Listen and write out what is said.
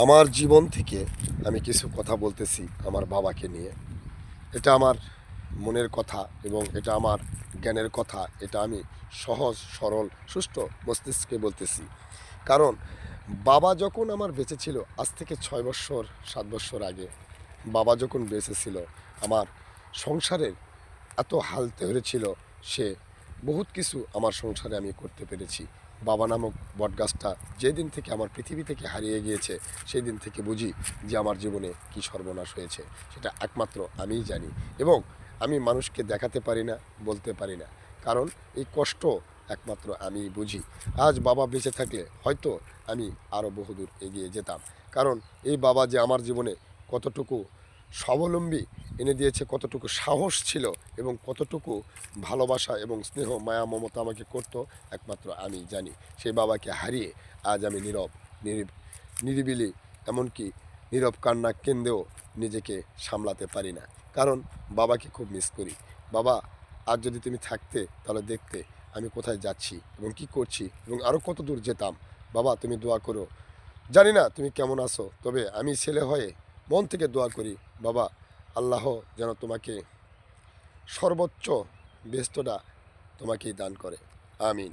আমার জীবন থেকে আমি কিছু কথা বলতেছি আমার বাবাকে নিয়ে। এটা আমার মনের কথা এবং এটা আমার জ্ঞানের কথা। এটা আমি সহজ সরল সুষ্ঠু মস্তিষ্কে বলতেছি। কারণ বাবা যখন আমার বেঁচে ছিল, আজ থেকে 6 বৎসর 7 বৎসর আগে বাবা যখন বেঁচে ছিল, আমার সংসারের এত হাল হয়েছিল, সে বহুত কিছু আমার সংসারে আমি করতে পেরেছি। বাবা নামক বটগাছটা যেদিন থেকে আমার পৃথিবী থেকে হারিয়ে গিয়েছে, সেই দিন থেকে বুঝি যে আমার জীবনে কী সর্বনাশ হয়েছে, সেটা একমাত্র আমিই জানি। এবং আমি মানুষকে দেখাতে পারি না, বলতে পারি না, কারণ এই কষ্ট একমাত্র আমিই বুঝি। আজ বাবা বেঁচে থাকলে হয়তো আমি আরও বহুদূর এগিয়ে যেতাম। কারণ এই বাবা যে আমার জীবনে কতটুকু স্বাবলম্বী এনে দিয়েছে, কতটুকু সাহস ছিল এবং কতটুকু ভালোবাসা এবং স্নেহ মায়া মমতা আমাকে করতো, একমাত্র আমি জানি। সেই বাবাকে হারিয়ে আজ আমি নীরব, নিরিবিলি, এমনকি নীরব কান্না কেন্দ্রেও নিজেকে সামলাতে পারি না। কারণ বাবাকে খুব মিস করি। বাবা, আজ যদি তুমি থাকতে তাহলে দেখতে আমি কোথায় যাচ্ছি এবং কি করছি এবং আরও কত দূর যেতাম। বাবা, তুমি দোয়া করো। জানি না তুমি কেমন আছো, তবে আমি ছেলে হয়ে মন থেকে দোয়া করি, বাবা, আল্লাহ যেন তোমাকে সর্বোচ্চ বেস্তটা তোমাকেই দান করে। আমিন।